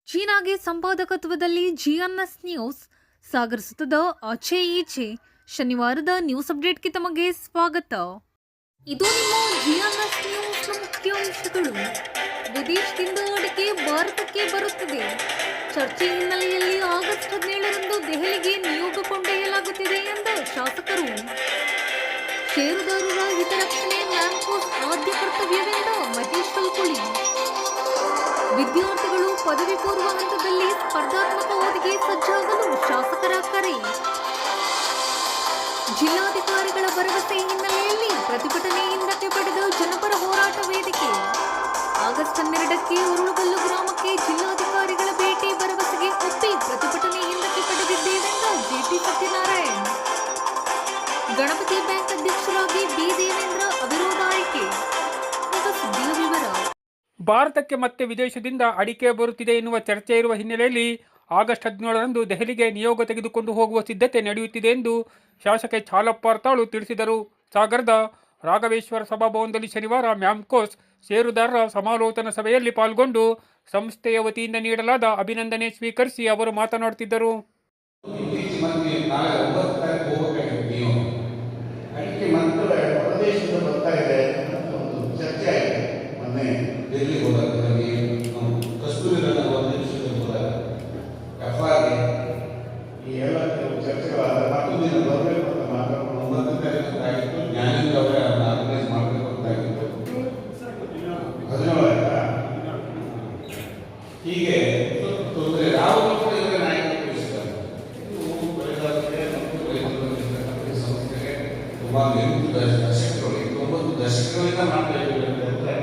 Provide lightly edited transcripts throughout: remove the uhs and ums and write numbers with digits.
ಚೀನಾಗೆ ಸಂಪಾದಕತ್ವದಲ್ಲಿ ಜಿಎನ್ಎಸ್ ನ್ಯೂಸ್ ಸಾಗರಿಸುತ್ತದೆ ಆಚೆ ಈಚೆ. ಶನಿವಾರದ ನ್ಯೂಸ್ ಅಪ್ಡೇಟ್ಗೆ ತಮಗೆ ಸ್ವಾಗತ. ಇದು ನಿಮ್ಮ ಜಿಎನ್ಎಸ್ ನ್ಯೂಸ್ನ ಮುಖ್ಯಾಂಶಗಳು. ವಿದೇಶದಿಂದ ಅಡಿಕೆ ಭಾರತಕ್ಕೆ ಬರುತ್ತದೆ. ಚರ್ಚೆ ಹಿನ್ನೆಲೆಯಲ್ಲಿ ಆಗಸ್ಟ್ 17ರಂದು ದೆಹಲಿಗೆ ನಿಯೋಗ ಕೊಂಡೊಯ್ಯಲಾಗುತ್ತಿದೆ ಎಂದ ಶಾಸಕರು. ಷೇರುದಾರರ ಹಿತರಕ್ಷಣೆ ಮ್ಯಾಮ್ಕೋಸ್ ಆದ್ಯ ಕರ್ತವ್ಯವೆಂದ ಮಹೇಶ್ ಕಲ್ಕುಳಿ. ವಿದ್ಯಾರ್ಥಿಗಳು ಪದವಿ ಪೂರ್ವ ಹಂತದಲ್ಲಿ ಸ್ಪರ್ಧಾತ್ಮಕ ಓದಿಗೆ ಸಜ್ಜಾಗಲು ಶಾಸಕರ ಕರೆ. ಜಿಲ್ಲಾಧಿಕಾರಿಗಳ ಭರವಸೆ ಹಿನ್ನೆಲೆಯಲ್ಲಿ ಪ್ರತಿಭಟನೆ ಹಿಂದಕ್ಕೆ ಪಡೆದ ಜನಪರ ಹೋರಾಟ ವೇದಿಕೆ. ಆಗಸ್ಟ್ 12ಕ್ಕೆ ಉರುಳುಗಲ್ಲು ಗ್ರಾಮಕ್ಕೆ ಜಿಲ್ಲಾಧಿಕಾರಿಗಳ ಭೇಟಿ ಭರವಸೆಗೆ ಒಪ್ಪಿ ಪ್ರತಿಭಟನೆ ಹಿಂದಕ್ಕೆ ಪಡೆದಿದ್ದೇವೆಂದ ಜೆಟಿ ಸತ್ಯನಾರಾಯಣ್. ಗಣಪತಿ ಬ್ಯಾಂಕ್ ಅಧ್ಯಕ್ಷರಾಗಿ ಬಿ ದೇವೇಂದ್ರ ಅವಿರೋಧ ಆಯ್ಕೆ. ಈಗ ಸುದ್ದಿಯ ವಿವರ. ಭಾರತಕ್ಕೆ ಮತ್ತೆ ವಿದೇಶದಿಂದ ಅಡಿಕೆ ಬರುತ್ತಿದೆ ಎನ್ನುವ ಚರ್ಚೆ ಇರುವ ಹಿನ್ನೆಲೆಯಲ್ಲಿ ಆಗಸ್ಟ್ 17ರಂದು ದೆಹಲಿಗೆ ನಿಯೋಗ ತೆಗೆದುಕೊಂಡು ಹೋಗುವ ಸಿದ್ಧತೆ ನಡೆಯುತ್ತಿದೆ ಎಂದು ಶಾಸಕ ಚಾಲಪ್ಪ ಅರ್ತಾಳು ತಿಳಿಸಿದರು. ಸಾಗರದ ರಾಘವೇಶ್ವರ ಸಭಾಭವನದಲ್ಲಿ ಶನಿವಾರ ಮ್ಯಾಮ್ಕೋಸ್ ಷೇರುದಾರರ ಸಮಾಲೋಚನಾ ಸಭೆಯಲ್ಲಿ ಪಾಲ್ಗೊಂಡು ಸಂಸ್ಥೆಯ ವತಿಯಿಂದ ನೀಡಲಾದ ಅಭಿನಂದನೆ ಸ್ವೀಕರಿಸಿ ಅವರು ಮಾತನಾಡುತ್ತಿದ್ದರು. ಹೀಗೆ ತೊಂದರೆ ರಾಹುಲ್ ಕೂಡ ಇದರ ನಾಯಕತ್ವ ವಹಿಸಿದ್ದಾರೆ. ಸಂಸ್ಥೆಗೆ ಸುಮಾರು 9 ದಶಕಗಳಿಂದ ಮಾಡ್ತಾ ಇದ್ದೀವಿ ಅಂತಂದ್ರೆ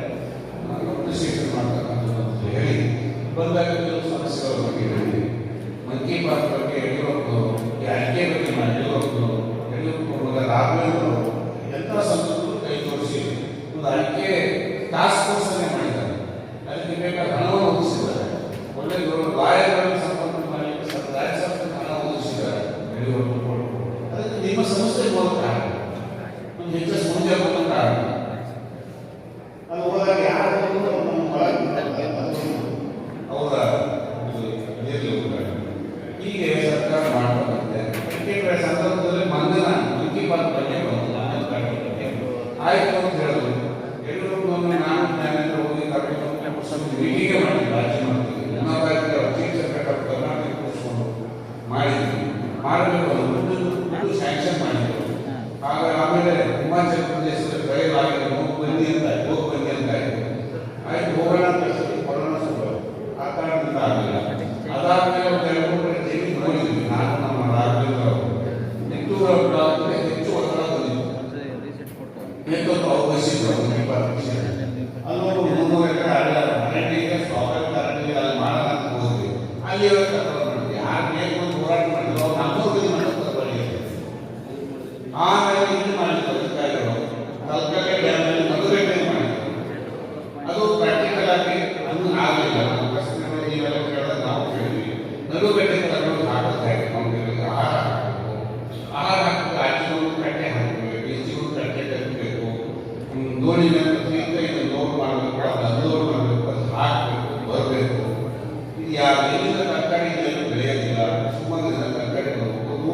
ಅಪ್ರಿಸಿಯೇಷನ್ ಮಾಡ್ತಕ್ಕಂಥದ್ದು ಹೇಳಿ ಬಂದಾಗ ಕೆಲವು ಸಮಸ್ಯೆಗಳ ಬಗ್ಗೆ ಹೇಳಿ, ಮನ್ ಕಿ ಬಾತ್ ಬಗ್ಗೆ ಯಡಿಯೂರಪ್ಪನವರು, ಈ ಅಡಿಕೆ ಬಗ್ಗೆ ಯಡಿಯೂರಪ್ಪನವರು, ಯಡಿಯೂರಪ್ಪನವರ ರಾಘವೇಂದ್ರವರು ಎಲ್ಲ ಸಂಸದರು ಕೈ ತೋರಿಸಿ ಒಂದು ಅಡಿಕೆ ಟಾಸ್ಕ್ ಫೋರ್ಸ್ ಅನ್ನೇ ಮಾಡಿದ್ದಾರೆ. ಅದಕ್ಕೆ ಬೇಕಾದ ಹಣವನ್ನು ಒದಗಿಸಿದ್ದಾರೆ. ಒಳ್ಳೆ ಲಾಯರ್ಗಳನ್ನು ಸಂಪರ್ಕ ಮಾಡಲಿಕ್ಕೆ ರಾಜ್ಯ ಸರ್ಕಾರ ಹಣ ಒದಗಿಸಿದ್ದಾರೆ ಯಡಿಯೂರಪ್ಪನವರು. ಅದಕ್ಕೆ ನಿಮ್ಮ ಸಂಸ್ಥೆ ಮೂಲಕ ಒಂದು ಹೆಚ್ಚು ಮುಂದೆ ಬಂದ ಕಾರಣ ಅದು ಹೋದಾಗ ಯಾರು ಅವರ ಹೀಗೆ ಸರ್ಕಾರ ಮಾಡಬೇಕಾಗುತ್ತೆ. ಕ್ರಿಕೆಟ್ ಸಂದರ್ಭದಲ್ಲಿ ಮಂದನ ಮನ್ ಕಿ ಬಾತ್ ಬಗ್ಗೆ ಆಯ್ತು ಅಂತ ಹೇಳಿದ್ರು. ಯಡಿಯೂರಪ್ಪನವರು ನಾನು ಜ್ಞಾನೇಂದ್ರ ಹೋಗಿ ಮೀಟಿಂಗ್ ಮಾಡಿದ್ವಿ. ರಾಜ್ಯ ಮಾಡ್ತೀವಿ ಚೀಫ್ ಸೆಕ್ರೆಟರಿ ಕರ್ನಾಟಕ ಕೂರಿಸ್ಕೊಂಡು ಮಾಡಿದ್ವಿ. ಮಾಡಬೇಕು ದುಡ್ಡು ಸ್ಯಾಂಕ್ಷನ್ ಮಾಡಿದ್ರು. ಆಗ ಆಮೇಲೆ ಹಿಮಾಚಲ ಪ್ರದೇಶದ ಕೈಲಾಗಿದೆ ಹೋಗಿ ಬನ್ನಿ ಅಂತ ಆಯ್ತು. ಹೋಗೋಣ ಅಂತ ಕೊರೋನಾ ಶುರು ಆ ಕಾರಣದಿಂದ ಆಗಲಿಲ್ಲ. ಅದಾದ್ಮೇಲೆ ಒಂದು 2 ಕಡೆ ಜಮೀನು ನೋಡಿದ್ವಿ. ನಾನು ನಮ್ಮ ರಾಘವೇಂದ್ರ ಅವರು ಹೆಚ್ಚು ಒತ್ತಡ ಬಂದಿತ್ತು. ನೇತೃತ್ವ ವಹಿಸಿದ್ರು. ಅಲ್ಲೊಂದು 300 ಎಕರೆ ಅರಣ್ಯ ಸ್ವಾಭಾವಿಕ ಅರಣ್ಯ ಅಲ್ಲಿ ಮಾಡೋಣ ಅಂತ ಹೋದ್ವಿ. ಅಲ್ಲಿ ಯಾರು ಬೇಕು ಹೋರಾಟ ಮಾಡಿದ್ರು ಅವ್ರು ನಮ್ಮೂರಿಗೆ ಮಾಡಿದ್ರು ಬರೀ. ಆಮೇಲೆ ಇಲ್ಲಿ ಮಾಡಿದ್ರು ಅಧಿಕಾರಿಗಳು ತಲಕಾಲೆ ಡ್ಯಾಮ್ನಲ್ಲಿ ಮಧುಗಟ್ಟೆ ಮಾಡಿದ್ರು. ಅದು ಪ್ರಾಕ್ಟಿಕಲ್ ಆಗಿ ನಮ್ಗೆ ಆಗಲಿಲ್ಲ. ನೀವೆಲ್ಲ ಕೇಳಿದಾಗ ನಾವು ಕೇಳಿದ್ವಿ. ನಡುಗಟ್ಟೆ ತಗೊಂಡು ಹಾಕೋದು ಹೇಗೆ ನಮಗೆ ಆಹಾರ ಹಾಕಬೇಕು. ಆಹಾರ ಹಾಕಬೇಕು. ಆಚೆಗೊಂದು ಕಟ್ಟೆ ಹಾಕಬೇಕು, ಈಚೆಗೊಂದು ಕಟ್ಟೆ ಕಟ್ಟಬೇಕು. ದೋಣಿ ಮೇಲೆ ಕೈಯಿಂದ ಲೋಡ್ ಮಾಡಬೇಕು, ಅದು ಅನ್ಲೋಡ್ ಮಾಡಬೇಕು, ಅದು ಹಾಕಬೇಕು, ಬರಬೇಕು. ಇದು ಎಲ್ಲಿಂದ ತರಕಾರಿ ಏನು ಬೆಳೆಯೋದಿಲ್ಲ. ಸುಮ್ಮನೆ ತರಕಾರಿ ಬರಬೇಕು.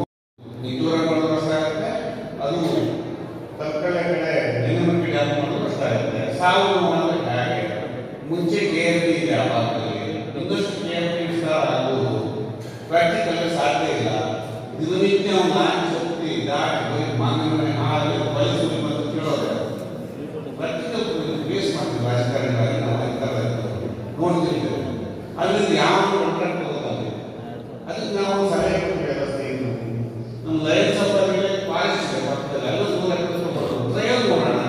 ನಿಜೂರ ಮಾಡೋದು ಕಷ್ಟ ಆಗುತ್ತೆ. ಅದು ತಕ್ಕಳೆ ಕಡೆ ನೆನಮಕ್ಕಿ ಡ್ಯಾಮ್ ಮಾಡೋದು ಕಷ್ಟ ಆಗುತ್ತೆ. ಸಾವು ಮಾಡೋದು ಹಾಗೆ ಮುಂಚೆ KRP ಇದೆ. ಆ ಭಾಗದಲ್ಲಿ ಇನ್ನಷ್ಟು KRP ವಿಸ್ತಾರ ಆಗುವುದು ಪ್ರಾಕ್ಟಿಕಲ್ ಸಾಧ್ಯ ಇಲ್ಲ. ದಿನನಿತ್ಯ ಒಂದು 4 ಶಕ್ತಿ ದಾಟಿ ಹೋಗಿ ಮಾನವನೇ ಹಾಗೆ ಬಳಸಿ ಮತ್ತು ಕೇಳೋದು ಪ್ರಾಕ್ಟಿಕಲ್ ಬೇಸ್ ಮಾಡ್ತೀವಿ. ರಾಜಕಾರಣವಾಗಿ ನಾವು ನೋಡ್ತಿರ್ತೇವೆ. ಅಲ್ಲಿಂದ ಯಾವ ಕಾಂಟ್ರಾಕ್ಟ್ ಹೋಗೋದಾಗಿ ಅದಕ್ಕೆ ನಾವು ಸಲಹೆ ವ್ಯವಸ್ಥೆ ಇಲ್ಲ. ನಮ್ಮ ಲೈನ್ ಸಫಾರಿಗೆ ಫಾರೆಸ್ಟ್ ಇದೆ ಪಕ್ಕದಲ್ಲಿ. ಎಲ್ಲ ದೂರ ಟ್ರಯಲ್ ನೋಡೋಣ.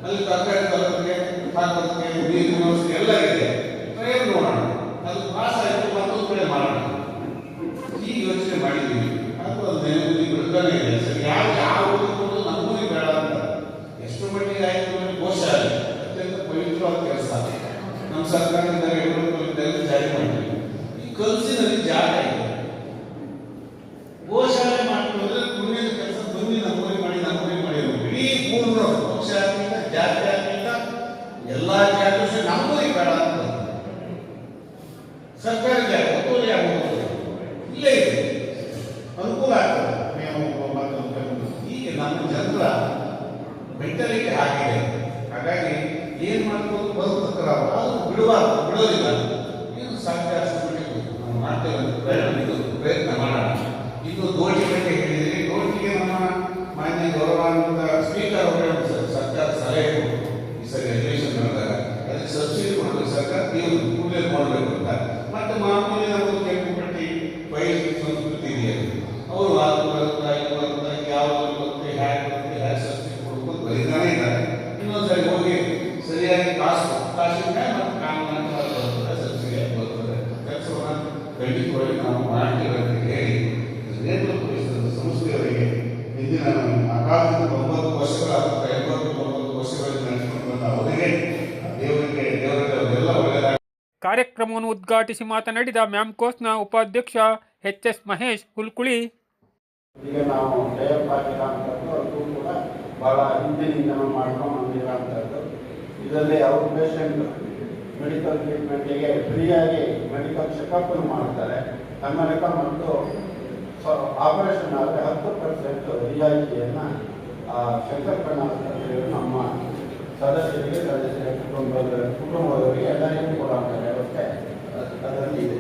ಅಲ್ಲಿ ತರಕಾರಿ ತರೋದಕ್ಕೆ ಹಾಕೋದಕ್ಕೆ ನೀರಿನ ವ್ಯವಸ್ಥೆ ಎಲ್ಲ ಇದೆ. ಟ್ರಯಲ್ ನೋಡೋಣ. ಅದು ಪಾಸ್ ಆಯಿತು ಮತ್ತೊಂದು ಕಡೆ ಮಾಡೋಣ. ಈ ಯೋಚನೆ ಮಾಡಿದ್ದೀವಿ. ಅದು ಒಂದು ನೆನಪು ಬಿಡ್ತಾನೆ ಇದೆ. ಸರಿ ಯಾವ ಊರಿಗೂ ನಮ್ಮೂರಿಗೆ ಬೇಡ ಅಂತ ಎಷ್ಟು ಮಟ್ಟಿಗೆ ಆಯಿತು ಅಂದರೆ ಗೋಶಾಲೆ ಅತ್ಯಂತ ಪವಿತ್ರವಾದ ಕೆಲಸ ನಮ್ಮ ಸರ್ಕಾರದಿಂದ ಜಾರಿ ಮಾಡಿದ್ವಿ. ಈ ಕನಸಿನಲ್ಲಿ ಜಾಗ ಇದೆ. ಗೋಶಾಲೆ ಮಾಡ್ಕೊಂಡ್ರೆ ಪುಣ್ಯದ ಕೆಲಸ ಬಂದು ನಮ್ಮೂರಿಗೆ ಮಾಡಿ ಇಡೀ ಜಾಸ್ತಿ ಆಗಲಿಲ್ಲ, ಎಲ್ಲ ಜಾತಿ ಸಹ ನಮಗೂ ಬೇಡ ಅಂತ ಸರ್ಕಾರ ಜಾಗ ಒತ್ತುವರಿ ಆಗುವುದು ಇಲ್ಲೇ ಇದೆ, ಅನುಕೂಲ ಆಗ್ತದೆ. ಈಗ ನಮ್ಮ ಜನರ ಮೆಂಟಾಲಿಟಿ ಆಗಿದೆ. ಹಾಗಾಗಿ ಏನು ಮಾಡ್ಬೋದು ಬದುಕುತ್ತಾರೆ ಅದು ಬಿಡೋದಿಲ್ಲ. ಏನು ಸಾಧ್ಯ ಅಷ್ಟು ಬಿಟ್ಟು ನಾವು ಮಾಡ್ತೇವೆ ಪ್ರಯತ್ನ ಮಾಡೋಣ. ಇದು ದೋಣಿ ಬಗ್ಗೆ ಹೇಳಿದರೆ, ದೋಣಿಗೆ ನಮ್ಮ ಮಾನ್ಯ ಗೌರವಾನ್ವಿತ ಸ್ಪೀಕರ್ ಅವರೇ ಸರ್ಕಾರ ಸಲಹೆ ಕೊಟ್ಟು ಈ ಸರಿ ಅಧಿವೇಶನ ನಡೆದಾಗ ಅದಕ್ಕೆ ಸಬ್ಸಿಡಿ ಕೊಡಬೇಕು, ಸರ್ಕಾರ ನೀವು ಕೂಡಲೇ ಮಾಡಬೇಕು ಅಂತ. ಮತ್ತು ಮಾಮೂಲಿ ನಮ್ಮದು ಕೆಂಪು ಪಟ್ಟಿ ಬಯಲು ಸಂಸ್ಕೃತಿ ಇದೆಯಲ್ಲ, ಅವರು ಅದು ಬರುತ್ತೆ ಇದು ಬರುತ್ತೆ ಯಾವುದು ಬರುತ್ತೆ ಹ್ಯಾಗೆ ಸಬ್ಸಿಡಿ ಕೊಡಬೇಕು ಬರೀತಾನೆ ಇದ್ದಾರೆ. ಇನ್ನೊಂದ್ಸರಿ ಹೋಗಿ ಸರಿಯಾಗಿ ಕಾಸಿನ ಮತ್ತು ಕಾನೂನು ಬರ್ತದೆ, ಸಬ್ಸಿಡಿ ಬರ್ತದೆ. ಕೆಲಸವನ್ನು ಖಂಡಿತವಾಗಿ ನಾವು ಮಾಡ್ತೀವಿ ಅಂತ ಹೇಳಿ ನೇತೃತ್ವ ಸಂಸ್ಥೆಯವರಿಗೆ ಹಿಂದಿನ ಅಕಾಲದಿಂದ 9 ವರ್ಷಗಳ 89 ವರ್ಷಗಳಲ್ಲಿ ನಡೆಸಿಕೊಂಡು ಬಂದ ಅವರಿಗೆ ದೇವರೆಲ್ಲ ಒಳ್ಳೆಯದಾಗಿ. ಕಾರ್ಯಕ್ರಮವನ್ನು ಉದ್ಘಾಟಿಸಿ ಮಾತನಾಡಿದ ಮ್ಯಾಮ್ಕೋಸ್ನ ಉಪಾಧ್ಯಕ್ಷ ಎಚ್.ಎಸ್. ಮಹೇಶ್ ಹುಲ್ಕುಳಿ, ಈಗ ನಾವು ಡೆವಲಪ್ ಆಗಿರೋಂಥದ್ದು ಅದು ಕೂಡ ಭಾಳ ಹಿಂದಿನಿಂದ ಮಾಡ್ಕೊಂಡು ಬಂದಿರೋಂಥದ್ದು. ಇದರಲ್ಲಿ ಅವ್ರ ಪೇಷಂಟ್ ಮೆಡಿಕಲ್ ಟ್ರೀಟ್ಮೆಂಟಿಗೆ ಫ್ರೀಯಾಗಿ ಮೆಡಿಕಲ್ ಚೆಕಪ್ ಮಾಡ್ತಾರೆ. ಕನ್ನಡಕ ಮತ್ತು ಆಪರೇಷನ್ ಆದರೆ 10% ರಿಯಾಯಿತಿಯನ್ನು ಶಂಕರಪಣ್ಣ ಆಸ್ಪತ್ರೆಯವರು ನಮ್ಮ ಸದಸ್ಯರ ಕುಟುಂಬದವರಿಗೆ ಎಲ್ಲರಿಗೂ ಕೊಡುವಂಥ ವ್ಯವಸ್ಥೆ ಅದರಲ್ಲಿ ಇದೆ.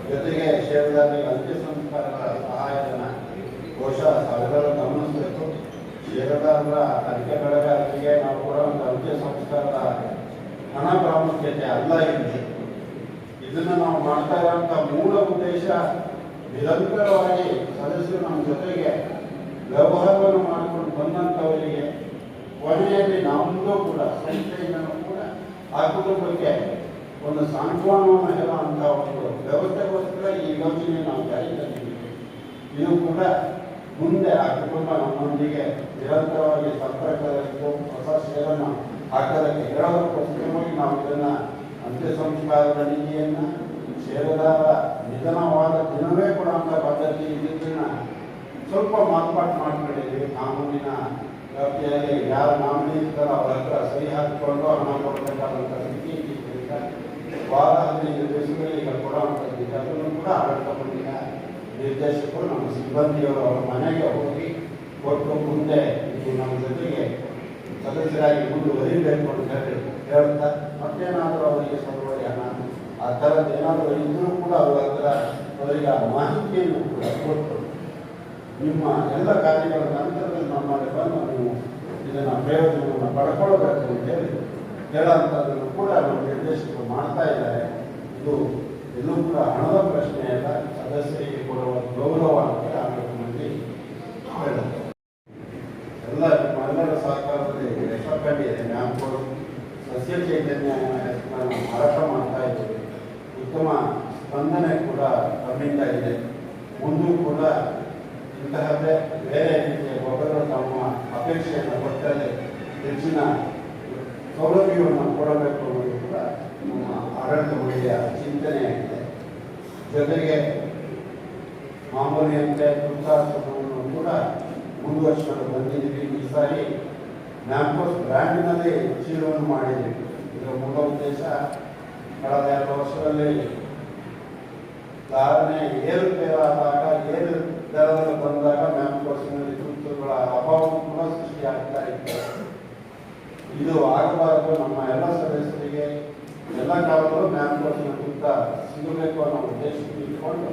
ಜೊತೆಗೆ ಷೇರುದಾರರಿಗೆ ಅಂತ್ಯ ಸಂಸ್ಕಾರಗಳ ಸಹಾಯಧನ ಕೋಶ ಸರ್ಕಾರ ಗಮನಿಸಬೇಕು. ಷೇರುದಾರರ ಅಧಿಕ ಬೆಳೆಗಾರರಿಗೆ ನಾವು ಕೊಡುವಂಥ ಅಂತ್ಯ ಸಂಸ್ಕಾರದ ಹಣ ಪ್ರಾಮುಖ್ಯತೆ ಅಲ್ಲ ಇದೆ. ಇದನ್ನು ನಾವು ಮಾಡ್ತಾ ಇರುವಂಥ ಮೂಲ ಉದ್ದೇಶ ನಿರಂತರವಾಗಿ ಸದಸ್ಯರು ನಮ್ಮ ಜೊತೆಗೆ ವ್ಯವಹಾರವನ್ನು ಮಾಡಿಕೊಂಡು ಬಂದಂಥವರಿಗೆ ಕೊನೆಯಲ್ಲಿ ನಮ್ಮದು ಕೂಡ ಸಂಸ್ಥೆಯಿಂದಲೂ ಕೂಡ ಆ ಕುಟುಂಬಕ್ಕೆ ಒಂದು ಸಾಂತ್ವನವನ್ನು ಹೇಳುವಂಥ ಒಂದು ವ್ಯವಸ್ಥೆಗೋಸ್ಕರ ಈ ಯೋಜನೆ ನಾವು ಜಾರಿಗೆ ತಂದಿದ್ದೀವಿ. ಇದು ಕೂಡ ಮುಂದೆ ಆ ಕುಟುಂಬ ನಮ್ಮೊಂದಿಗೆ ನಿರಂತರವಾಗಿ ಸಂಪರ್ಕದಲ್ಲಿದ್ದು ಹೊಸ ಷೇರನ್ನು ಹಾಕೋದಕ್ಕೆ ಹೇಳೋದಕ್ಕೋಸ್ಕರವಾಗಿ ನಾವು ಇದನ್ನು ಅಂತ್ಯ ಸಂಸ್ಕಾರದ ನಿಧಿಯನ್ನು ಷೇರುದಾರ ನಿಧನವಾದ ದಿನವೇ ಕೊಡುವಂಥ ಪದ್ಧತಿ ಇದನ್ನು ಸ್ವಲ್ಪ ಮಾರ್ಪಾಟು ಮಾಡ್ಕೊಂಡಿದ್ದೀವಿ. ಕಾನೂನಿನ ವ್ಯಾಪ್ತಿಯಲ್ಲಿ ಯಾರು ನಾಮಿನಿ ಇರ್ತಾರೋ ಅವರ ಹತ್ರ ಸಹಿ ಹಾಕಿಕೊಂಡು ಹಣ ಕೊಡಬೇಕಾದಂಥ ಸ್ಥಿತಿ ಇದ್ದಿದ್ದರಿಂದ ವಾರ 15 ದಿವಸಗಳಲ್ಲಿ ಈಗ ಕೊಡುವಂಥದ್ದು. ಅದನ್ನು ಕೂಡ ಆಡಳಿತ ಮಂಡಳಿಯ ನಿರ್ದೇಶಕರು ನಮ್ಮ ಸಿಬ್ಬಂದಿಯವರು ಅವರ ಮನೆಗೆ ಹೋಗಿ ಕೊಟ್ಟು ಮುಂದೆ ಇದು ನಮ್ಮ ಜೊತೆಗೆ ಸದಸ್ಯರಾಗಿ ಮುಂದುವರಿಬೇಕು ಅಂತ ಹೇಳ್ತಾ ಮತ್ತೇನಾದರೂ ಅವರಿಗೆ ಸಲುವಾಗಿ ಹಣ ಆ ಥರದ್ದು ಏನಾದರೂ ಇದ್ದರೂ ಕೂಡ ಅವರ ಹತ್ರ ಅವರಿಗೆ ಆ ಮಾಹಿತಿಯನ್ನು ಕೂಡ ಕೊಟ್ಟು ನಿಮ್ಮ ಎಲ್ಲ ಕಾರ್ಯಗಳ ನಂತರದಲ್ಲಿ ನಮ್ಮಲ್ಲಿ ಬಂದು ನೀವು ಇದನ್ನು ಪ್ರಯೋಜನವನ್ನು ಪಡ್ಕೊಳ್ಬೇಕು ಅಂತ ಹೇಳೋಂಥದ್ದನ್ನು ಕೂಡ ನಮ್ಮ ನಿರ್ದೇಶಕರು ಮಾಡ್ತಾ ಇದ್ದಾರೆ. ಇದು ಎಲ್ಲೂ ಕೂಡ ಹಣದ ಪ್ರಶ್ನೆ ಅಲ್ಲ, ಸದಸ್ಯರಿಗೆ ಕೊಡುವ ಗೌರವ ಅಂತ ಆಡಳಿತ ಮಂಡಳಿ ಹೇಳುತ್ತೆ. ಎಲ್ಲರ ಸಹಕಾರದಲ್ಲಿ ಯಶಸ್ವಿಯಾಗಿದೆ. ಮ್ಯಾಮ್ಕೋಸ್ ಸಸ್ಯ ಚೈತನ್ಯ ಮಾರಾಟ ಮಾಡ್ತಾ ಇದ್ದೀವಿ. ಉತ್ತಮ ಸ್ಪಂದನೆ ಕೂಡ ನಮ್ಮಿಂದ ಇದೆ. ಮುಂದೂ ಕೂಡ ಇಂತಹದ್ದೇ ಬೇರೆ ರೀತಿಯ ಗೊಬ್ಬರಗಳು ತಮ್ಮ ಅಪೇಕ್ಷೆಯನ್ನು ಕೊಟ್ಟರೆ ಹೆಚ್ಚಿನ ಸೌಲಭ್ಯವನ್ನು ಕೊಡಬೇಕು ಅನ್ನೋದು ಕೂಡ ನಮ್ಮ ಆಡಳಿತ ಮಂಡಳಿಯ ಚಿಂತನೆಯಾಗಿದೆ. ಜೊತೆಗೆ ಮಾಮೂಲಿಯಂತೆ ವೃತ್ತಾಶ್ರಮವನ್ನು ಕೂಡ ಮುಂದುವರಿಸಿಕೊಂಡು ಬಂದಿದ್ದೀವಿ. ಈ ಸಾರಿ ಮ್ಯಾಮ್ಕೋಸ್ ಬ್ರ್ಯಾಂಡ್ನಲ್ಲಿ ಚೀಲವನ್ನು ಮಾಡಿದ್ದೀವಿ. ಇದರ ಮೂಲ ಉದ್ದೇಶ ಕಳೆದ 2 ವರ್ಷದಲ್ಲಿ ಧಾರಣೆ ಏರುಪೇರಾದಾಗ ಏರು ದರದಲ್ಲಿ ಬಂದಾಗ ಮ್ಯಾಮ್ಕೋಸ್ನಲ್ಲಿ ತುರ್ತುಗಳ ಅಭಾವ ಕೂಡ ಸೃಷ್ಟಿಯಾಗ್ತಾ ಇತ್ತು. ಇದು ಆಗಬಾರದು. ನಮ್ಮ ಎಲ್ಲ ಸದಸ್ಯರಿಗೆ ಎಲ್ಲ ಕಾಲದಲ್ಲೂ ಮ್ಯಾಮ್ಕೋಸ್ನ ತುರ್ತ ಸಿಗಬೇಕು ಅನ್ನೋ ಉದ್ದೇಶಕ್ಕೆ ಇಟ್ಕೊಂಡು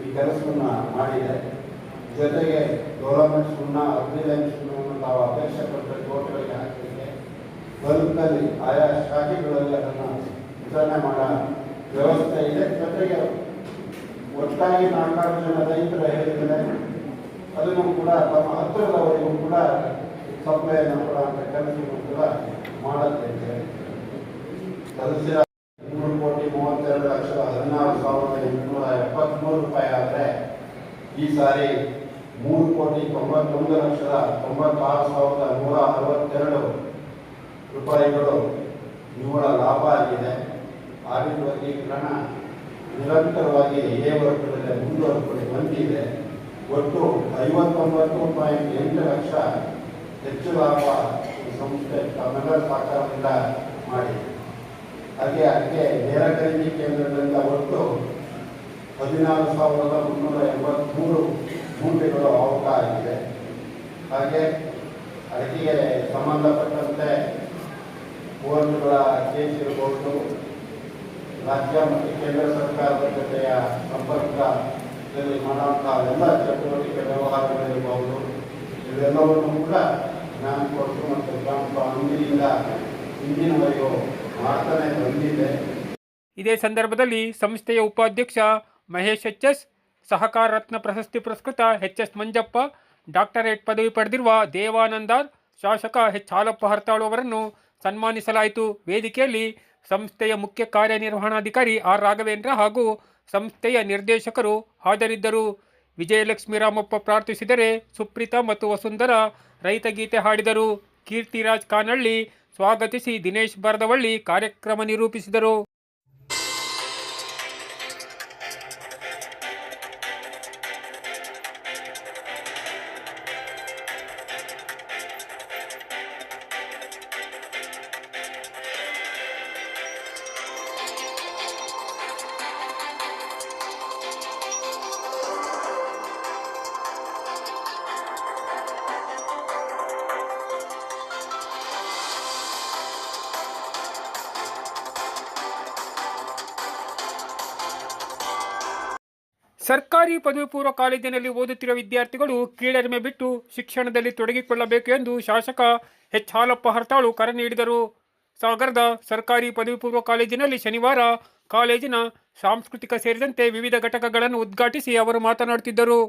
ಈ ಕೆಲಸವನ್ನು ಮಾಡಿದೆ. ಜೊತೆಗೆ ಡೆವಲಪ್ಮೆಂಟ್ ಸುಣ್ಣ 15 ಸುಣ್ಣವನ್ನು ನಾವು ಅಪೇಕ್ಷೆ ಪಟ್ಟ ತೋಟಗಳಿಗೆ ಹಾಕಲಿಕ್ಕೆ ಬಲ್ಕ್ನಲ್ಲಿ ಆಯಾ ಶಾಖೆಗಳಲ್ಲಿ ಅದನ್ನು ವಿತರಣೆ ಮಾಡೋ ವ್ಯವಸ್ಥೆ ಇದೆ. ಜೊತೆಗೆ ಒಟ್ಟಾಗಿ 4 ಜನ ರೈತರ ಹೇಳಿದರೆ ಅದನ್ನು ಕೂಡ ತಮ್ಮ ಹತ್ತಿರದವರಿಗೂ ಕೂಡ ಸಪ್ಲೈಯನ್ನು ಕೊಡುವಂಥ ಕೆಲಸವನ್ನು ಕೂಡ ಮಾಡುತ್ತೇವೆ. ಸದಸ್ಯರ 3,32,16,873 ರೂಪಾಯಿ ಆದರೆ ಈ ಸಾರಿ 3,91,96,162 ರೂಪಾಯಿಗಳು ನಿವ್ವಳ ಲಾಭ ಆಗಿದೆ. ಆಡಿಟ್ ವರ್ಗೀಕರಣ ನಿರಂತರವಾಗಿ ಎ ವರ್ಗದಲ್ಲಿ ಮುಂದುವರೆದುಕೊಂಡು ಬಂದಿದೆ. ಒಟ್ಟು 59.8 ಲಕ್ಷ ಹೆಚ್ಚು ಲಾಭ ಈ ಸಂಸ್ಥೆ ತಮ್ಮೆಲ್ಲರ ಸಹಕಾರದಿಂದ ಮಾಡಿ ಹಾಗೆ ನೇರ ಖರೀದಿ ಕೇಂದ್ರಗಳಿಂದ ಒಟ್ಟು 16,383 ಮೂಟೆಗಳು ಅವಕ ಆಗಿದೆ. ಹಾಗೆ ಅಡಿಕೆಗೆ ಸಂಬಂಧಪಟ್ಟಂತೆ ಬೋರ್ಡ್ಗಳ ಕೇಸ್ ಇರಬಹುದು, ರಾಜ್ಯ ಮತ್ತು ಕೇಂದ್ರ ಸರ್ಕಾರದ ಜೊತೆಯ ಸಂಪರ್ಕದಲ್ಲಿ ಮಾಡುವಂತಹ ಎಲ್ಲ ಚಟುವಟಿಕೆ ವ್ಯವಹಾರಗಳಿರಬಹುದು, ಇವೆಲ್ಲವನ್ನು ಕೂಡ ಜ್ಞಾನ ಕೊಟ್ಟು ಮತ್ತು ಗ್ರಾಮ ಅಂದಿನಿಂದ ಇಂದಿನವರೆಗೂ ಮಾಡ್ತಾನೆ ಬಂದಿದೆ. ಇದೇ ಸಂದರ್ಭದಲ್ಲಿ ಸಂಸ್ಥೆಯ ಉಪಾಧ್ಯಕ್ಷ ಮಹೇಶ್ ಎಚ್.ಎಸ್., ಸಹಕಾರ ರತ್ನ ಪ್ರಶಸ್ತಿ ಪುರಸ್ಕೃತ ಎಚ್.ಎಸ್. ಮಂಜಪ್ಪ, ಡಾಕ್ಟರೇಟ್ ಪದವಿ ಪಡೆದಿರುವ ದೇವಾನಂದಾರ್, ಶಾಸಕ ಎಚ್. ಹಾಲಪ್ಪ ಹರ್ತಾಳು ಅವರನ್ನು ಸನ್ಮಾನಿಸಲಾಯಿತು. ವೇದಿಕೆಯಲ್ಲಿ ಸಂಸ್ಥೆಯ ಮುಖ್ಯ ಕಾರ್ಯನಿರ್ವಹಣಾಧಿಕಾರಿ ಆರ್. ರಾಘವೇಂದ್ರ ಹಾಗೂ ಸಂಸ್ಥೆಯ ನಿರ್ದೇಶಕರು ಹಾಜರಿದ್ದರು. ವಿಜಯಲಕ್ಷ್ಮಿ ರಾಮಪ್ಪ ಪ್ರಾರ್ಥಿಸಿದರೆ, ಸುಪ್ರೀತಾ ಮತ್ತು ವಸುಂಧರಾ ರೈತಗೀತೆ ಹಾಡಿದರು. ಕೀರ್ತಿರಾಜ್ ಕಾನಳ್ಳಿ ಸ್ವಾಗತಿಸಿ, ದಿನೇಶ್ ಬರದವಳ್ಳಿ ಕಾರ್ಯಕ್ರಮ ನಿರೂಪಿಸಿದರು. ಸರ್ಕಾರಿ ಪದವಿ ಪೂರ್ವ ಕಾಲೇಜಿನಲ್ಲಿ ಓದುತ್ತಿರುವ ವಿದ್ಯಾರ್ಥಿಗಳು ಕೀಳರಿಮೆ ಬಿಟ್ಟು ಶಿಕ್ಷಣದಲ್ಲಿ ತೊಡಗಿಕೊಳ್ಳಬೇಕು ಎಂದು ಶಾಸಕ ಎಚ್. ಹಾಲಪ್ಪ ಹರ್ತಾಳು ಕರೆ ನೀಡಿದರು. ಸಾಗರದ ಸರ್ಕಾರಿ ಪದವಿ ಪೂರ್ವ ಕಾಲೇಜಿನಲ್ಲಿ ಶನಿವಾರ ಕಾಲೇಜಿನ ಸಾಂಸ್ಕೃತಿಕ ಸೇರಿದಂತೆ ವಿವಿಧ ಘಟಕಗಳನ್ನು ಉದ್ಘಾಟಿಸಿ ಅವರು ಮಾತನಾಡುತ್ತಿದ್ದರು.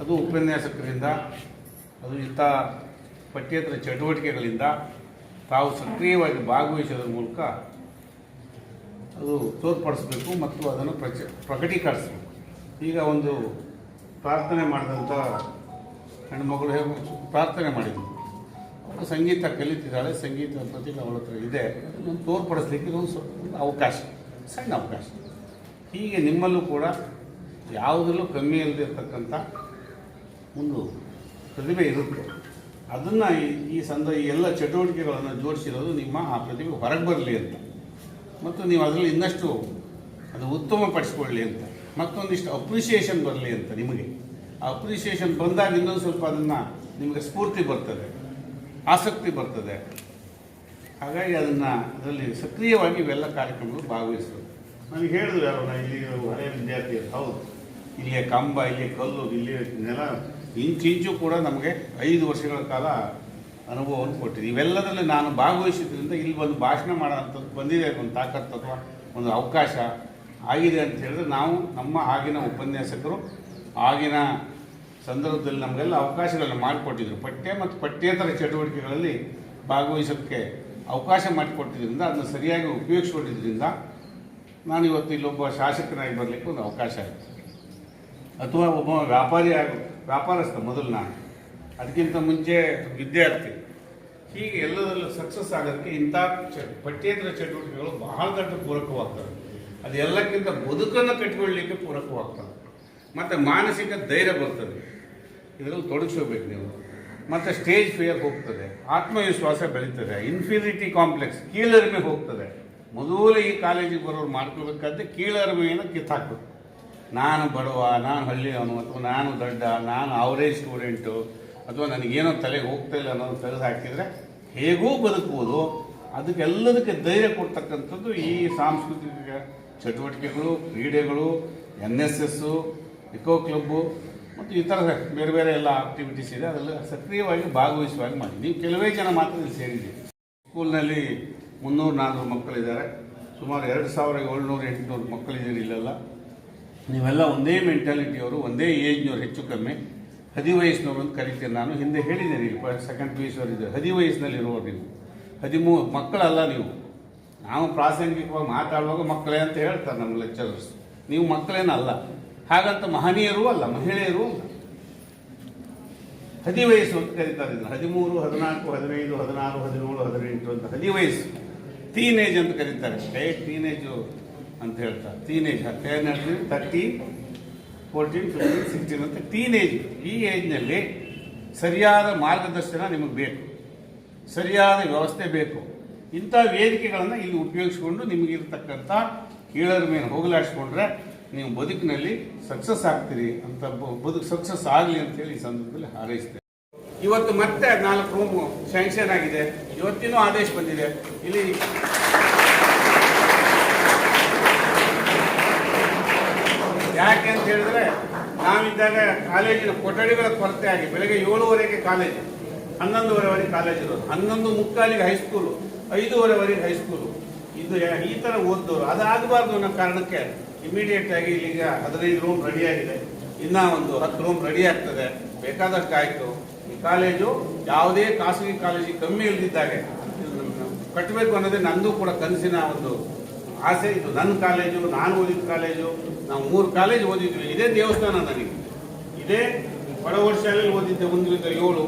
ಅದು ಉಪನ್ಯಾಸಕರಿಂದ, ಅದು ಇಂಥ ಪಠ್ಯೇತರ ಚಟುವಟಿಕೆಗಳಿಂದ ತಾವು ಸಕ್ರಿಯವಾಗಿ ಭಾಗವಹಿಸೋದ್ರ ಮೂಲಕ ಅದು ತೋರ್ಪಡಿಸಬೇಕು ಮತ್ತು ಅದನ್ನು ಪ್ರಕಟೀಕರಿಸಬೇಕು. ಈಗ ಒಂದು ಪ್ರಾರ್ಥನೆ ಮಾಡಿದಂಥ ಹೆಣ್ಮಗಳು ಪ್ರಾರ್ಥನೆ ಮಾಡಿದ್ರು, ಅವಳು ಸಂಗೀತ ಕಲಿತಿದ್ದಾಳೆ, ಸಂಗೀತದ ಪ್ರತಿ ಅವಳ ಹತ್ರ ಇದೆ, ಅದನ್ನು ತೋರ್ಪಡಿಸ್ಲಿಕ್ಕೆ ಒಂದು ಅವಕಾಶ, ಸಣ್ಣ ಅವಕಾಶ. ಹೀಗೆ ನಿಮ್ಮಲ್ಲೂ ಕೂಡ ಯಾವುದರಲ್ಲೂ ಕಮ್ಮಿ ಇಲ್ಲದಿರ್ತಕ್ಕಂಥ ಒಂದು ಪ್ರತಿಭೆ ಇರುತ್ತೆ. ಅದನ್ನು ಈ ಎಲ್ಲ ಚಟುವಟಿಕೆಗಳನ್ನು ಜೋಡಿಸಿರೋದು ನಿಮ್ಮ ಆ ಪ್ರತಿಭೆ ಹೊರಗೆ ಬರಲಿ ಅಂತ, ಮತ್ತು ನೀವು ಅದರಲ್ಲಿ ಇನ್ನಷ್ಟು ಅದು ಉತ್ತಮಪಡಿಸ್ಕೊಳ್ಳಿ ಅಂತ, ಮತ್ತೊಂದಿಷ್ಟು ಅಪ್ರಿಷಿಯೇಷನ್ ಬರಲಿ ಅಂತ. ನಿಮಗೆ ಆ ಅಪ್ರಿಷಿಯೇಷನ್ ಬಂದಾಗ ಇನ್ನೊಂದು ಸ್ವಲ್ಪ ಅದನ್ನು ನಿಮಗೆ ಸ್ಫೂರ್ತಿ ಬರ್ತದೆ, ಆಸಕ್ತಿ ಬರ್ತದೆ. ಹಾಗಾಗಿ ಅದರಲ್ಲಿ ಸಕ್ರಿಯವಾಗಿ ಇವೆಲ್ಲ ಕಾರ್ಯಕ್ರಮಗಳು ಭಾಗವಹಿಸಬೇಕು. ನನಗೆ ಹೇಳಿದ್ರು ಯಾರು, ಇಲ್ಲಿ ಹಳೆಯ ವಿದ್ಯಾರ್ಥಿ, ಹೌದು, ಇಲ್ಲಿಯ ಕಂಬ, ಇಲ್ಲಿಯ ಕಲ್ಲು, ಇಲ್ಲಿಯ ನೆಲ ಇಂಚಿಂಚು ಕೂಡ ನಮಗೆ 5 ವರ್ಷಗಳ ಕಾಲ ಅನುಭವವನ್ನು ಕೊಟ್ಟಿದೆ. ಇವೆಲ್ಲದರಲ್ಲಿ ನಾನು ಭಾಗವಹಿಸಿದ್ರಿಂದ ಇಲ್ಲಿ ಒಂದು ಭಾಷಣ ಮಾಡೋಂಥದ್ದು ಬಂದಿದೆ, ಒಂದು ತಾಕತ್ತು ಅಥವಾ ಒಂದು ಅವಕಾಶ ಆಗಿದೆ ಅಂತ ಹೇಳಿದ್ರೆ, ನಾವು ನಮ್ಮ ಆಗಿನ ಉಪನ್ಯಾಸಕರು ಆಗಿನ ಸಂದರ್ಭದಲ್ಲಿ ನಮಗೆಲ್ಲ ಅವಕಾಶಗಳನ್ನು ಮಾಡಿಕೊಟ್ಟಿದ್ರು. ಪಠ್ಯ ಮತ್ತು ಪಠ್ಯೇತರ ಚಟುವಟಿಕೆಗಳಲ್ಲಿ ಭಾಗವಹಿಸೋಕ್ಕೆ ಅವಕಾಶ ಮಾಡಿಕೊಟ್ಟಿದ್ದರಿಂದ, ಅದನ್ನು ಸರಿಯಾಗಿ ಉಪಯೋಗಿಸ್ಕೊಂಡಿದ್ದರಿಂದ ನಾನು ಇವತ್ತು ಇಲ್ಲೊಬ್ಬ ಶಾಸಕನಾಗಿ ಬರಲಿಕ್ಕೆ ಒಂದು ಅವಕಾಶ ಆಯಿತು. ಅಥವಾ ಒಬ್ಬ ವ್ಯಾಪಾರಸ್ಥ ಮೊದಲು ನಾನು, ಅದಕ್ಕಿಂತ ಮುಂಚೆ ವಿದ್ಯಾರ್ಥಿ. ಹೀಗೆ ಎಲ್ಲದರಲ್ಲೂ ಸಕ್ಸಸ್ ಆಗೋದಕ್ಕೆ ಇಂಥ ಪಠ್ಯೇತರ ಚಟುವಟಿಕೆಗಳು ಬಹಳ ದೊಡ್ಡ ಪೂರಕವಾಗ್ತವೆ. ಅದು ಎಲ್ಲಕ್ಕಿಂತ ಬದುಕನ್ನು ಕಟ್ಟಿಕೊಳ್ಳಲಿಕ್ಕೆ ಪೂರಕವಾಗ್ತದೆ, ಮತ್ತು ಮಾನಸಿಕ ಧೈರ್ಯ ಬರ್ತದೆ. ಇದರಲ್ಲಿ ತೊಡಗಿಸ್ಕೋಬೇಕು ನೀವು. ಮತ್ತು ಸ್ಟೇಜ್ ಫಿಯರ್ ಹೋಗ್ತದೆ, ಆತ್ಮವಿಶ್ವಾಸ ಬೆಳೀತದೆ, ಇನ್ಫೀರಿಟಿ ಕಾಂಪ್ಲೆಕ್ಸ್, ಕೀಳರಿಮೆ ಹೋಗ್ತದೆ. ಮೊದಲು ಈ ಕಾಲೇಜಿಗೆ ಬರೋರು ಮಾಡ್ಕೋಬೇಕಾದ್ರೆ ಕೀಳರಿಮೆಯನ್ನು ಕಿತ್ತಾಕಬೇಕು. ನಾನು ಬಡವ, ನಾನು ಹಳ್ಳಿಯವನು, ಅಥವಾ ನಾನು ದೊಡ್ಡ, ನಾನು ಅವರೇಜ್ ಸ್ಟೂಡೆಂಟು, ಅಥವಾ ನನಗೇನೋ ತಲೆಗೆ ಹೋಗ್ತಾ ಇಲ್ಲ ಅನ್ನೋದು ತೆಗೆದು ಹಾಕಿದರೆ ಹೇಗೂ ಬದುಕುವುದು. ಅದಕ್ಕೆಲ್ಲದಕ್ಕೆ ಧೈರ್ಯ ಕೊಡ್ತಕ್ಕಂಥದ್ದು ಈ ಸಾಂಸ್ಕೃತಿಕ ಚಟುವಟಿಕೆಗಳು, ಕ್ರೀಡೆಗಳು, NSS, ಇಕೋ ಕ್ಲಬ್ಬು ಮತ್ತು ಈ ಥರ ಬೇರೆ ಬೇರೆ ಎಲ್ಲ ಆಕ್ಟಿವಿಟೀಸ್ ಇದೆ. ಅದೆಲ್ಲ ಸಕ್ರಿಯವಾಗಿ ಭಾಗವಹಿಸುವಾಗಿ ಮಾಡಿ. ನೀವು ಕೆಲವೇ ಜನ ಮಾತ್ರ ಇಲ್ಲಿ ಸೇರಿದ್ದೀರಿ. ಸ್ಕೂಲ್ನಲ್ಲಿ 300-400 ಮಕ್ಕಳಿದ್ದಾರೆ, ಸುಮಾರು 2700-800 ಮಕ್ಕಳಿದ್ದೀರಿ ಇಲ್ಲೆಲ್ಲ. ನೀವೆಲ್ಲ ಒಂದೇ ಮೆಂಟಾಲಿಟಿಯವರು, ಒಂದೇ ಏಜ್ನವ್ರು, ಹೆಚ್ಚು ಕಮ್ಮಿ 10 ವಯಸ್ಸಿನವರು ಅಂತ ಕರಿತೀನಿ ನಾನು. ಹಿಂದೆ ಹೇಳಿದ್ದೇನೆ, ಇಲ್ಲಿ ಸೆಕೆಂಡ್ PUC ಇದ್ದಾರೆ, 10 ವಯಸ್ಸಿನಲ್ಲಿರುವವರು ನೀವು. 13 ಮಕ್ಕಳಲ್ಲ ನೀವು. ನಾವು ಪ್ರಾಸಂಗಿಕವಾಗಿ ಮಾತಾಡುವಾಗ ಮಕ್ಕಳೇ ಅಂತ ಹೇಳ್ತಾರೆ ನಮ್ಮ ಲೆಕ್ಚರರ್ಸ್. ನೀವು ಮಕ್ಕಳೇನಲ್ಲ, ಹಾಗಂತ ಮಹನೀಯರೂ ಅಲ್ಲ, ಮಹಿಳೆಯರೂ ಅಲ್ಲ. ಹದಿವಯಸ್ಸು ಅಂತ ಕರೀತಾರೆ ಇದನ್ನು. 13, 14, 15, 16, 17, 18 ಅಂತ ಹದಿವಯಸ್ಸು. ಟೀನೇಜ್ ಅಂತ ಕರೀತಾರೆ. ಟೀನೇಜು ಅಂತ ಹೇಳ್ತಾರೆ. ಟೀನೇಜ್ 13, 14, 15, 16 ಅಂತ ಟೀನೇಜ್. ಈ ಏಜ್ನಲ್ಲಿ ಸರಿಯಾದ ಮಾರ್ಗದರ್ಶನ ನಿಮಗೆ ಬೇಕು, ಸರಿಯಾದ ವ್ಯವಸ್ಥೆ ಬೇಕು. ಇಂಥ ವೇದಿಕೆಗಳನ್ನು ಇಲ್ಲಿ ಉಪಯೋಗಿಸ್ಕೊಂಡು ನಿಮಗಿರ್ತಕ್ಕಂಥ ಕೀಳರ ಮೇಲೆ ಹೋಗಲಾಡಿಸ್ಕೊಂಡ್ರೆ ನೀವು ಬದುಕಿನಲ್ಲಿ ಸಕ್ಸಸ್ ಆಗ್ತೀರಿ ಅಂತ, ಬದುಕು ಸಕ್ಸಸ್ ಆಗಲಿ ಅಂತೇಳಿ ಈ ಸಂದರ್ಭದಲ್ಲಿ ಹಾರೈಸ್ತೇನೆ. ಇವತ್ತು ಮತ್ತೆ 4 ರೂಮು ಸ್ಯಾಂಕ್ಷನ್ ಆಗಿದೆ. ಇವತ್ತಿನೂ ಆದೇಶ ಬಂದಿದೆ. ಇಲ್ಲಿ ಯಾಕೆ ಅಂತ ಹೇಳಿದ್ರೆ, ನಾವಿದ್ದಾಗ ಕಾಲೇಜಿನ ಕೊಠಡಿಗಳ ಕೊರತೆ ಆಗಿ ಬೆಳಗ್ಗೆ 7:30ಗೆ ಕಾಲೇಜು, 11:30ವರೆಗೆ ಕಾಲೇಜ್ ಇರೋದು, 11:45ಗೆ ಹೈಸ್ಕೂಲು, 5:30ವರೆಗೆ ಹೈಸ್ಕೂಲು. ಇದು ಈ ಥರ ಓದ್ದವರು ಅದಾಗಬಾರ್ದು ಅನ್ನೋ ಕಾರಣಕ್ಕೆ ಇಮಿಡಿಯೇಟ್ ಆಗಿ ಇಲ್ಲಿಗ 15 ರೂಮ್ ರೆಡಿ ಆಗಿದೆ. ಇನ್ನೂ ಒಂದು 10 ರೂಮ್ ರೆಡಿ ಆಗ್ತದೆ. ಬೇಕಾದಷ್ಟು ಆಯಿತು. ಈ ಕಾಲೇಜು ಯಾವುದೇ ಖಾಸಗಿ ಕಾಲೇಜಿಗೆ ಕಮ್ಮಿ ಇಲ್ದಿದ್ದಾಗೆ ಕಟ್ಟಬೇಕು ಅನ್ನೋದೇ ನಂದು ಕೂಡ ಕನಸಿನ ಒಂದು ಆಸೆ. ಇದು ನನ್ನ ಕಾಲೇಜು, ನಾನು ಓದಿದ ಕಾಲೇಜು. ನಾವು 3 ಕಾಲೇಜ್ ಓದಿದ್ವಿ. ಇದೇ ದೇವಸ್ಥಾನ ನನಗೆ. ಇದೇ ಬಡವರ ಶಾಲೆಯಲ್ಲಿ ಓದಿದ್ದೆ 1ರಿಂದ 7.